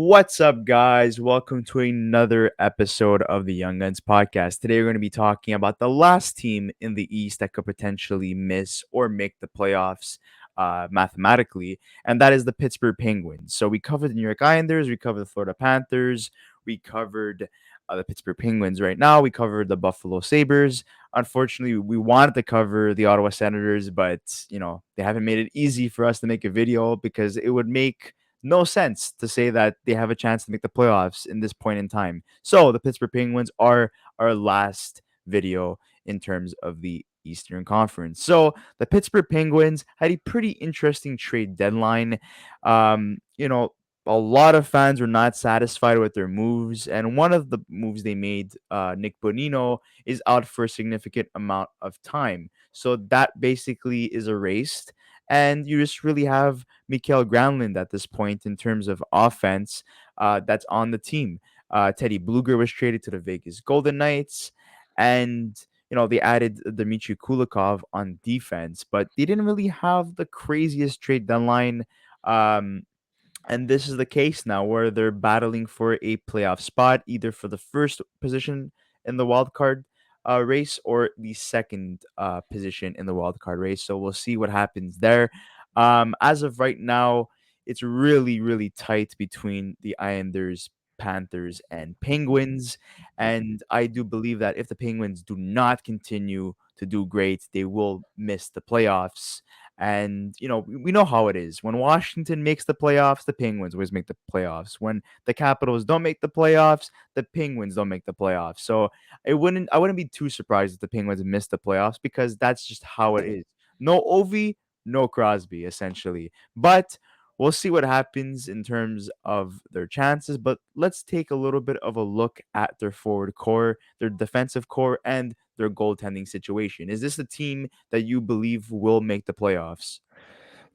What's up, guys? Welcome to another episode of the Young Guns podcast. Today, we're going to be talking about the last team in the East that could potentially miss or make the playoffs mathematically, and that is the Pittsburgh Penguins. So, we covered the New York Islanders, we covered the Florida Panthers, we covered the Pittsburgh Penguins right now, we covered the Buffalo Sabres. Unfortunately, we wanted to cover the Ottawa Senators, but they haven't made it easy for us to make a video because it would make no sense to say that they have a chance to make the playoffs in this point in time. So the Pittsburgh Penguins are our last video in terms of the Eastern Conference. So the Pittsburgh Penguins had a pretty interesting trade deadline. Um, you know, a lot of fans were not satisfied with their moves, and one of the moves they made, Nick Bonino, is out for a significant amount of time. So that basically is erased, and you just really have Mikael Granlund at this point in terms of offense that's on the team. Teddy Bluger was traded to the Vegas Golden Knights, and they added Dmitry Kulikov on defense, but they didn't really have the craziest trade deadline. Um, and this is the case now where they're battling for a playoff spot, either for the first position in the wild card race or the second position in the wild card race. So we'll see what happens there. As of right now, it's really, really tight between the Islanders, Panthers, and Penguins. And I do believe that if the Penguins do not continue to do great, they will miss the playoffs. And we know how it is. When Washington makes the playoffs, the Penguins always make the playoffs. When the Capitals don't make the playoffs, the Penguins don't make the playoffs. So I wouldn't be too surprised if the Penguins miss the playoffs because that's just how it is. No Ovi, no Crosby, essentially. But we'll see what happens in terms of their chances. But let's take a little bit of a look at their forward core, their defensive core, and their goaltending situation. Is this a team that you believe will make the playoffs?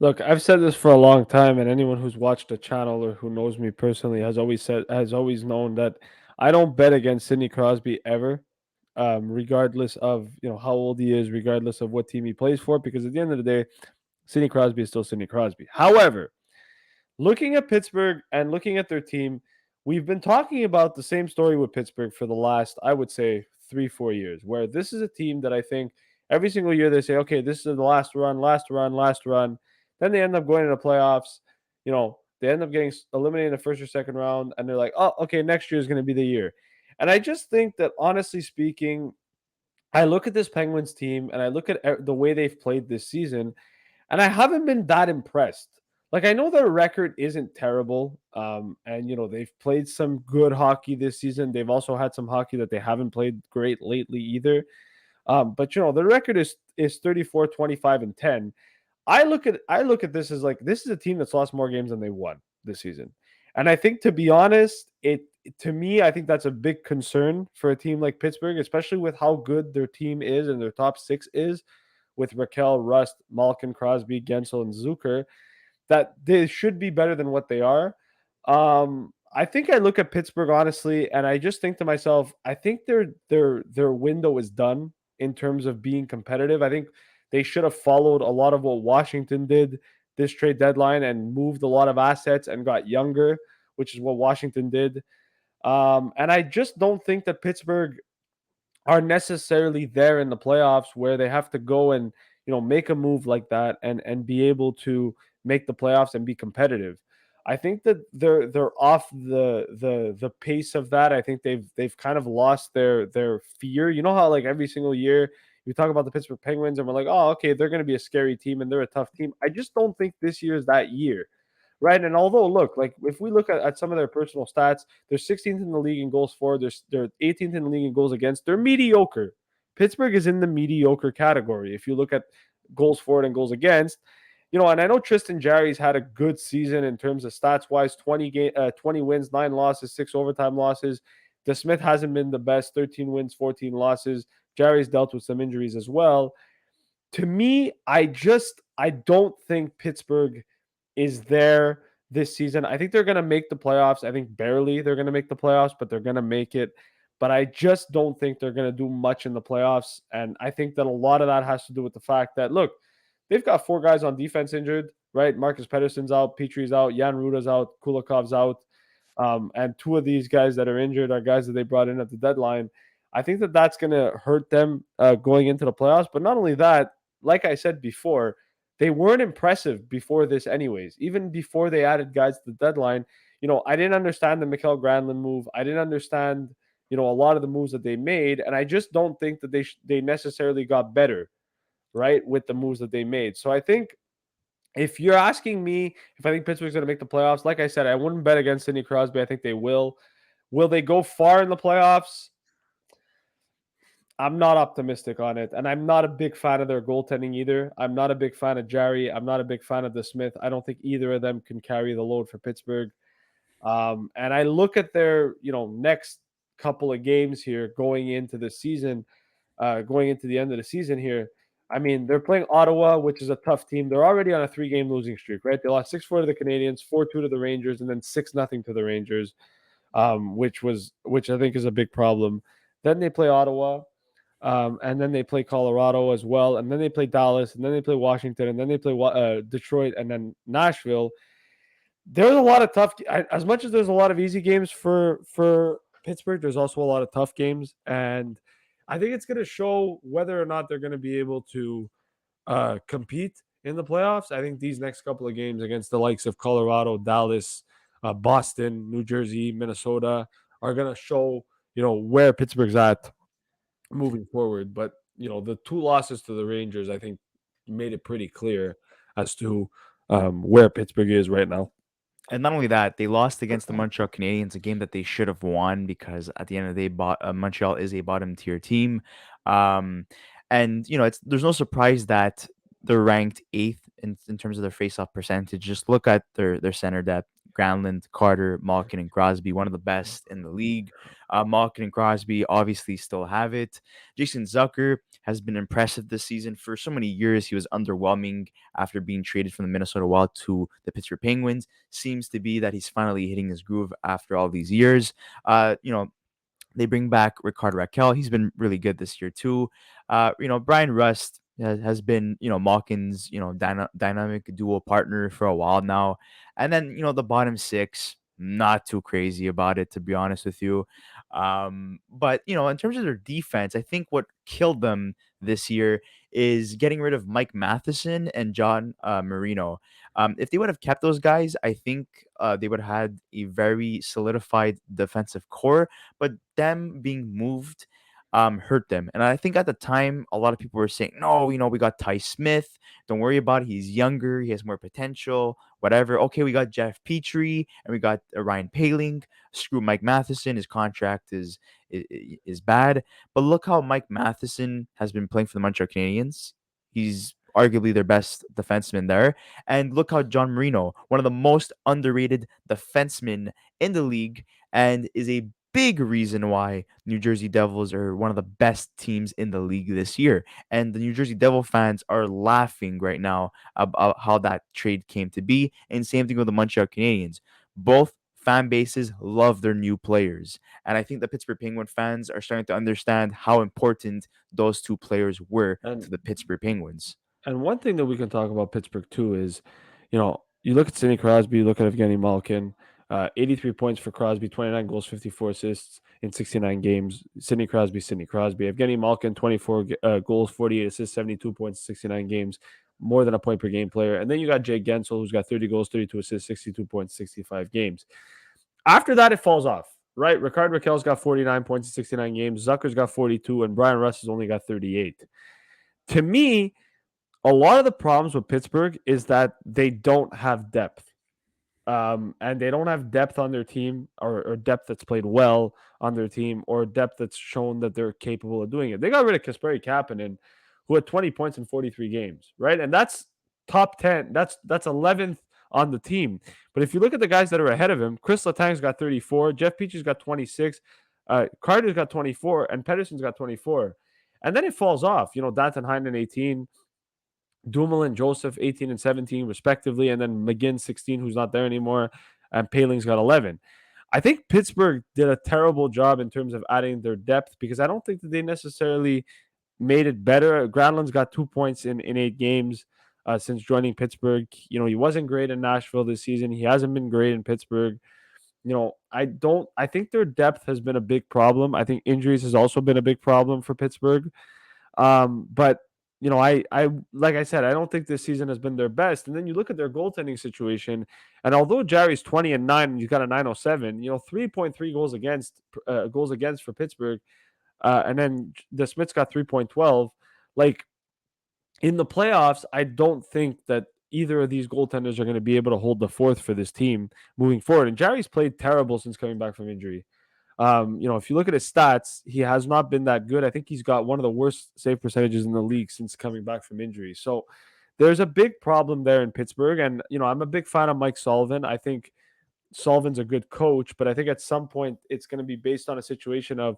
Look, I've said this for a long time, and anyone who's watched the channel or who knows me personally has always known that I don't bet against Sidney Crosby ever, regardless of how old he is, regardless of what team he plays for, because at the end of the day, Sidney Crosby is still Sidney Crosby. However, looking at Pittsburgh and looking at their team, we've been talking about the same story with Pittsburgh for the last, I would say, 3-4 years, where this is a team that I think every single year they say, okay, this is the last run, last run, last run. Then they end up going to the playoffs. They end up getting eliminated in the first or second round, and they're like, oh, okay, next year is going to be the year. And I just think that, honestly speaking, I look at this Penguins team and I look at the way they've played this season, and I haven't been that impressed. Like, I know their record isn't terrible, and they've played some good hockey this season. They've also had some hockey that they haven't played great lately either. But the record is 34, 25, and 10. I look at this as like this is a team that's lost more games than they won this season. And I think, to be honest, to me, I think that's a big concern for a team like Pittsburgh, especially with how good their team is and their top six is with Raquel, Rust, Malkin, Crosby, Gensel, and Zucker, that they should be better than what they are. I think I look at Pittsburgh, honestly, and I just think to myself, I think their window is done in terms of being competitive. I think they should have followed a lot of what Washington did this trade deadline and moved a lot of assets and got younger, which is what Washington did. And I just don't think that Pittsburgh are necessarily there in the playoffs where they have to go and make a move like that and be able to make the playoffs and be competitive. I think that they're off the pace of that. I think they've kind of lost their fear. You know how, like, every single year we talk about the Pittsburgh Penguins and we're like, oh, okay, they're going to be a scary team and they're a tough team. I just don't think this year is that year, right? And although, look, like, if we look at some of their personal stats, they're 16th in the league in goals for, they're 18th in the league in goals against. They're mediocre. Pittsburgh is in the mediocre category if you look at goals for and goals against. And I know Tristan Jarry's had a good season in terms of stats wise, 20 wins, 9 losses, 6 overtime losses. DeSmith hasn't been the best, 13 wins, 14 losses. Jarry's dealt with some injuries as well. To me, I don't think Pittsburgh is there this season. I think they're going to make the playoffs. I think barely they're going to make the playoffs, but they're going to make it. But I just don't think they're going to do much in the playoffs. And I think that a lot of that has to do with the fact that, look, they've got 4 guys on defense injured, right? Marcus Pedersen's out, Petrie's out, Jan Ruda's out, Kulikov's out. And two of these guys that are injured are guys that they brought in at the deadline. I think that that's going to hurt them going into the playoffs. But not only that, like I said before, they weren't impressive before this, anyways. Even before they added guys to the deadline, I didn't understand the Mikael Granlund move. I didn't understand, a lot of the moves that they made, and I just don't think that they necessarily got better, right, with the moves that they made. So I think if you're asking me if I think Pittsburgh's going to make the playoffs, like I said, I wouldn't bet against Sidney Crosby. I think they will. Will they go far in the playoffs? I'm not optimistic on it. And I'm not a big fan of their goaltending either. I'm not a big fan of Jarry. I'm not a big fan of the Smith. I don't think either of them can carry the load for Pittsburgh. And I look at their, next couple of games here going into the season, going into the end of the season here. I mean, they're playing Ottawa, which is a tough team. They're already on a 3-game losing streak, right? They lost 6-4 to the Canadiens, 4-2 to the Rangers, and then 6-0 to the Rangers, which I think is a big problem. Then they play Ottawa, and then they play Colorado as well, and then they play Dallas, and then they play Washington, and then they play Detroit, and then Nashville. There's a lot of tough. As much as there's a lot of easy games for Pittsburgh, there's also a lot of tough games, and I think it's going to show whether or not they're going to be able to compete in the playoffs. I think these next couple of games against the likes of Colorado, Dallas, Boston, New Jersey, Minnesota are going to show where Pittsburgh's at moving forward. But the two losses to the Rangers, I think, made it pretty clear as to where Pittsburgh is right now. And not only that, they lost against the Montreal Canadiens, a game that they should have won because at the end of the day, Montreal is a bottom tier team. Um, and there's no surprise that they're ranked eighth in terms of their faceoff percentage. Just look at their center depth: Granlund, Carter, Malkin, and Crosby, one of the best in the league. Malkin and Crosby obviously still have it. Jason Zucker has been impressive this season. For so many years, he was underwhelming after being traded from the Minnesota Wild to the Pittsburgh Penguins. Seems to be that he's finally hitting his groove after all these years. They bring back Rickard Raquel. He's been really good this year too. Brian Rust has been, Malkin's, dynamic dual partner for a while now. And then, the bottom six, not too crazy about it, to be honest with you. But, in terms of their defense, I think what killed them this year is getting rid of Mike Matheson and John Marino. If they would have kept those guys, I think they would have had a very solidified defensive core, but them being moved hurt them. And I think at the time, a lot of people were saying, no, we got Ty Smith. Don't worry about it. He's younger. He has more potential, whatever. Okay, we got Jeff Petrie and we got Ryan Paling. Screw Mike Matheson. His contract is bad. But look how Mike Matheson has been playing for the Montreal Canadiens. He's arguably their best defenseman there. And look how John Marino, one of the most underrated defensemen in the league, and is a big reason why New Jersey Devils are one of the best teams in the league this year. And the New Jersey Devil fans are laughing right now about how that trade came to be. And same thing with the Montreal Canadiens. Both fan bases love their new players. And I think the Pittsburgh Penguin fans are starting to understand how important those two players were And to the Pittsburgh Penguins. And one thing that we can talk about Pittsburgh too is, you look at Sidney Crosby, you look at Evgeny Malkin, 83 points for Crosby, 29 goals, 54 assists in 69 games. Sidney Crosby, Sidney Crosby. Evgeny Malkin, 24 goals, 48 assists, 72 points, 69 games, more than a point per game player. And then you got Jay Gensel, who's got 30 goals, 32 assists, 62 points, 65 games. After that, it falls off, right? Rickard Raquel's got 49 points in 69 games. Zucker's got 42, and Brian Russ has only got 38. To me, a lot of the problems with Pittsburgh is that they don't have depth. And they don't have depth on their team or depth that's played well on their team or depth that's shown that they're capable of doing it. They got rid of Kasperi Kapanen, who had 20 points in 43 games, right? And that's top 10. That's 11th on the team. But if you look at the guys that are ahead of him, Chris Letang's got 34, Jeff Peach's got 26, Carter's got 24, and Pedersen's got 24. And then it falls off. Danton Heinen 18, Dumoulin, Joseph, 18 and 17, respectively, and then McGinn, 16, who's not there anymore, and Paling's got 11. I think Pittsburgh did a terrible job in terms of adding their depth because I don't think that they necessarily made it better. Granlund's got 2 points in 8 games since joining Pittsburgh. He wasn't great in Nashville this season. He hasn't been great in Pittsburgh. I think their depth has been a big problem. I think injuries has also been a big problem for Pittsburgh. But I like I said, I don't think this season has been their best. And then you look at their goaltending situation, and although Jarry's 20-9 and he's got a 907, 3.3 goals against for Pittsburgh, and then the Smith's got 3.12. Like in the playoffs, I don't think that either of these goaltenders are going to be able to hold the fourth for this team moving forward. And Jarry's played terrible since coming back from injury. If you look at his stats, he has not been that good. I think he's got one of the worst save percentages in the league since coming back from injury. So there's a big problem there in Pittsburgh. And, I'm a big fan of Mike Sullivan. I think Sullivan's a good coach, but I think at some point it's going to be based on a situation of,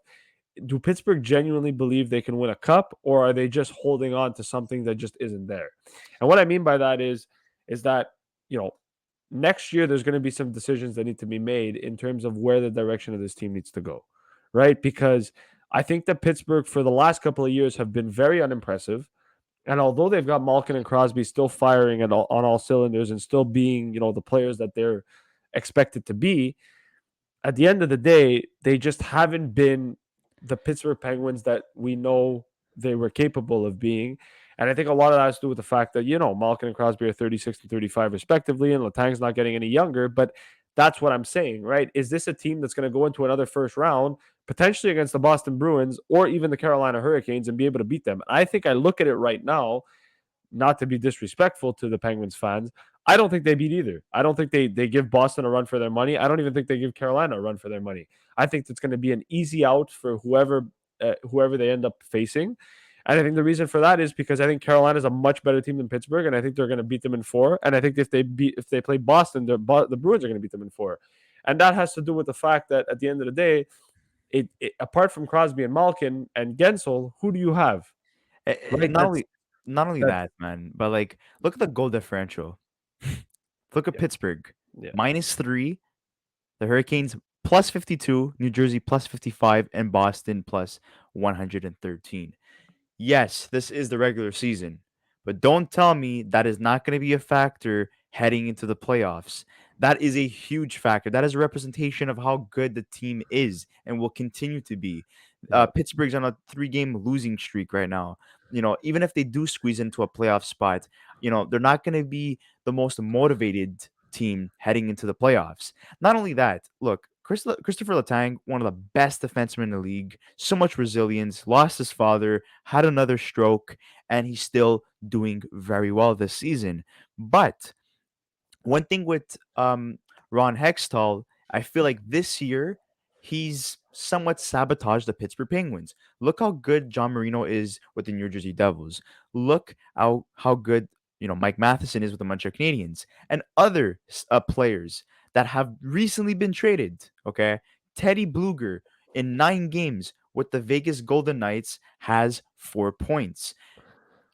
do Pittsburgh genuinely believe they can win a cup, or are they just holding on to something that just isn't there? And what I mean by that is that, you know, next year there's going to be some decisions that need to be made in terms of where the direction of this team needs to go, right? Because I think that Pittsburgh for the last couple of years have been very unimpressive. And although they've got Malkin and Crosby still firing on all cylinders and still being, the players that they're expected to be, at the end of the day, they just haven't been the Pittsburgh Penguins that we know they were capable of being. And I think a lot of that has to do with the fact that, Malkin and Crosby are 36 and 35 respectively, and Letang's not getting any younger. But that's what I'm saying, right? Is this a team that's going to go into another first round, potentially against the Boston Bruins or even the Carolina Hurricanes, and be able to beat them? I think I look at it right now, not to be disrespectful to the Penguins fans, I don't think they beat either. I don't think they give Boston a run for their money. I don't even think they give Carolina a run for their money. I think it's going to be an easy out for whoever they end up facing. And I think the reason for that is because I think Carolina is a much better team than Pittsburgh, and I think they're going to beat them in 4. And I think if they play Boston, the Bruins are going to beat them in 4. And that has to do with the fact that at the end of the day, apart from Crosby and Malkin and Gensel, who do you have? Right? Not only That's that, man, but like look at the goal differential. Look at yeah, Pittsburgh yeah. -3, the Hurricanes +52, New Jersey +55, and Boston +113. Yes, this is the regular season, but don't tell me that is not going to be a factor heading into the playoffs. That is a huge factor. That is a representation of how good the team is and will continue to be. Yeah. Pittsburgh's on a 3-game losing streak right now. Even if they do squeeze into a playoff spot, they're not going to be the most motivated team heading into the playoffs. Not only that, look, Christopher Letang, one of the best defensemen in the league, so much resilience, lost his father, had another stroke, and he's still doing very well this season. But one thing with Ron Hextall, I feel like this year he's somewhat sabotaged the Pittsburgh Penguins. Look how good John Marino is with the New Jersey Devils. Look how good Mike Matheson is with the Montreal Canadiens and other players that have recently been traded. Okay, Teddy Bluger in 9 games with the Vegas Golden Knights has 4 points.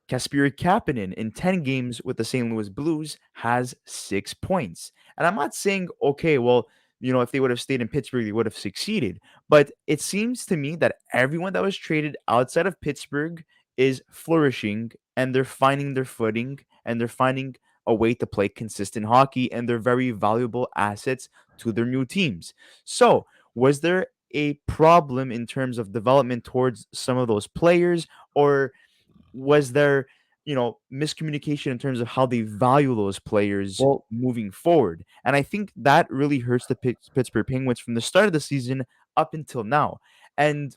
Kasperi Kapanen in 10 games with the St. Louis Blues has 6 points. And I'm not saying, okay, well, if they would have stayed in Pittsburgh, they would have succeeded. But it seems to me that everyone that was traded outside of Pittsburgh is flourishing and they're finding their footing and they're finding a way to play consistent hockey and they're very valuable assets to their new teams. So, was there a problem in terms of development towards some of those players, or was there, miscommunication in terms of how they value those players Well, moving forward? And I think that really hurts the Pittsburgh Penguins from the start of the season up until now. And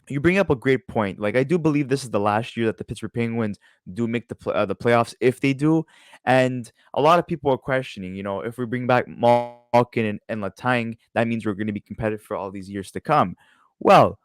you bring up a great point. Like I do believe this is the last year that the Pittsburgh Penguins do make the playoffs if they do. And a lot of people are questioning, if we bring back Malkin and Letang, that means we're going to be competitive for all these years to come. Well,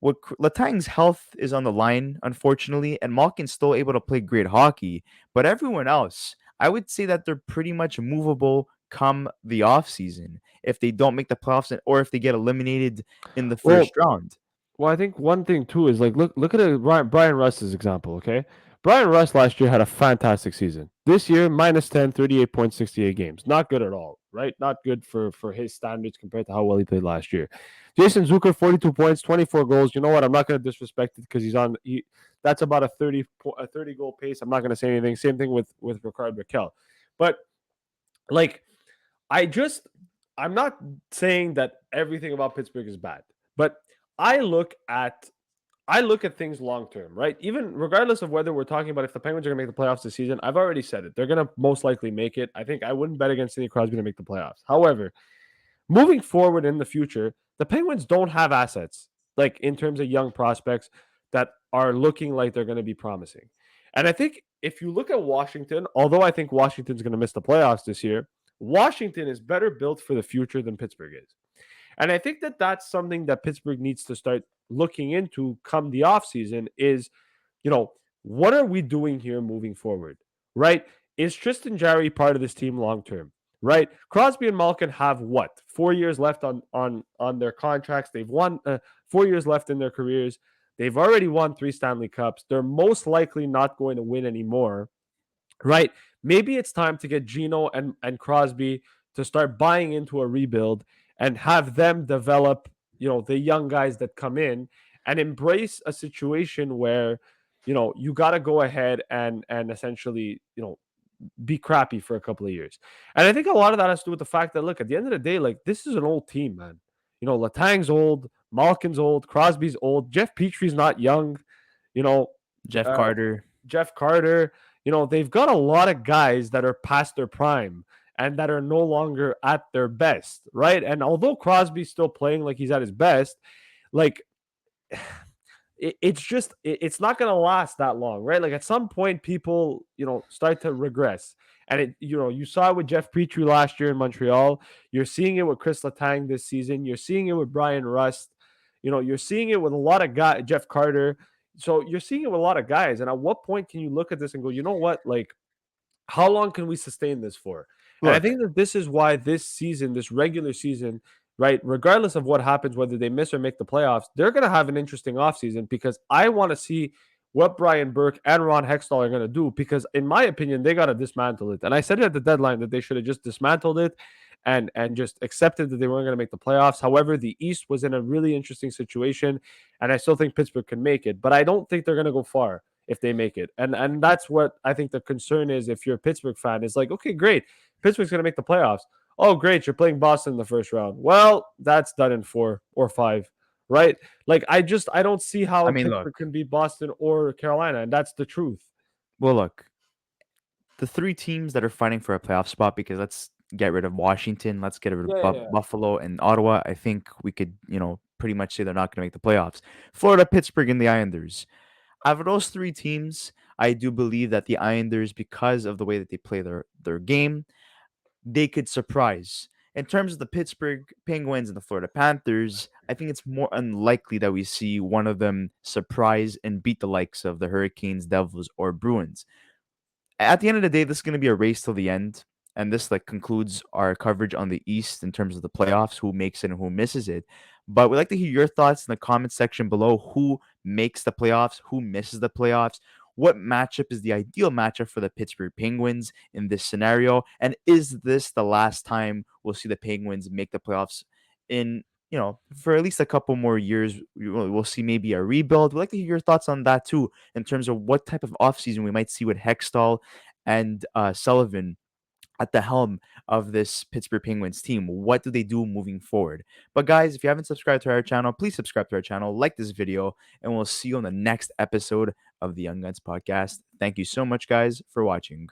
Letang's health is on the line, unfortunately, and Malkin's still able to play great hockey. But everyone else, I would say that they're pretty much movable come the offseason if they don't make the playoffs or if they get eliminated in the first well, round. Well, I think one thing too is like look at Brian Russ's example. Okay, Brian Russ last year had a fantastic season. This year, -10, 38.68 games. Not good at all, right? Not good for his standards compared to how well he played last year. Jason Zucker, 42 points, 24 goals. You know what? I'm not going to disrespect it because that's about a 30 goal pace. I'm not going to say anything. Same thing with Ricard Raquel. But like I just I'm not saying that everything about Pittsburgh is bad, but I look at I look at things long term, right? Even regardless of whether we're talking about if the Penguins are going to make the playoffs this season, I've already said it. They're going to most likely make it. I think I wouldn't bet against Sidney Crosby to make the playoffs. However, moving forward in the future, the Penguins don't have assets like in terms of young prospects that are looking like they're going to be promising. And I think if you look at Washington, although I think Washington's going to miss the playoffs this year, Washington is better built for the future than Pittsburgh is. And I think that that's something that Pittsburgh needs to start looking into come the offseason is, you know, what are we doing here moving forward? Right? Is Tristan Jarry part of this team long term? Right? Crosby and Malkin have what? 4 years left on their contracts. They've won 4 years left in their careers. They've already won 3 Stanley Cups. They're most likely not going to win anymore. Right? Maybe it's time to get Gino and Crosby to start buying into a rebuild and have them develop, the young guys that come in and embrace a situation where, you got to go ahead and essentially, be crappy for a couple of years. And I think a lot of that has to do with the fact that, look, at the end of the day, like, this is an old team, man. Latang's old, Malkin's old, Crosby's old, Jeff Petry's not young, you know, Jeff uh, Carter. Jeff Carter. They've got a lot of guys that are past their prime and that are no longer at their best, right? And although Crosby's still playing like he's at his best, like it's not going to last that long, right? Like at some point people, start to regress. And you saw it with Jeff Petrie last year in Montreal. You're seeing it with Chris Letang this season. You're seeing it with Brian Rust. You're seeing it with a lot of guys, Jeff Carter. So you're seeing it with a lot of guys. And at what point can you look at this and go, you know what? Like, how long can we sustain this for? And I Look, think that this is why this season, this regular season, right, regardless of what happens, whether they miss or make the playoffs, they're going to have an interesting offseason because I want to see what Brian Burke and Ron Hextall are going to do because, in my opinion, they got to dismantle it. And I said it at the deadline that they should have just dismantled it and just accepted that they weren't going to make the playoffs. However, the East was in a really interesting situation, and I still think Pittsburgh can make it, but I don't think they're going to go far if they make it. And that's what I think the concern is if you're a Pittsburgh fan. It's like, okay, great. Pittsburgh's going to make the playoffs. Oh, great. You're playing Boston in the first round. Well, that's done in 4 or 5, right? Like, I don't see how I mean, Pittsburgh look. can beat Boston or Carolina. And that's the truth. Well, look. The three teams that are fighting for a playoff spot, because let's get rid of Washington, let's get rid of Yeah, yeah. Buffalo and Ottawa. I think we could, pretty much say they're not going to make the playoffs. Florida, Pittsburgh, and the Islanders. Out of those three teams, I do believe that the Islanders, because of the way that they play their game, they could surprise. In terms of the Pittsburgh Penguins and the Florida Panthers, I think it's more unlikely that we see one of them surprise and beat the likes of the Hurricanes, Devils, or Bruins. At the end of the day, this is going to be a race till the end. And this concludes our coverage on the East in terms of the playoffs, who makes it and who misses it. But we'd like to hear your thoughts in the comment section below. Who makes the playoffs? Who misses the playoffs? What matchup is the ideal matchup for the Pittsburgh Penguins in this scenario? And is this the last time we'll see the Penguins make the playoffs in, for at least a couple more years? We'll see maybe a rebuild. We'd like to hear your thoughts on that too, in terms of what type of offseason we might see with Hextall and Sullivan at the helm of this Pittsburgh Penguins team. What do they do moving forward? But guys, if you haven't subscribed to our channel, please subscribe to our channel, like this video, and we'll see you on the next episode of the Young Guns podcast. Thank you so much, guys, for watching.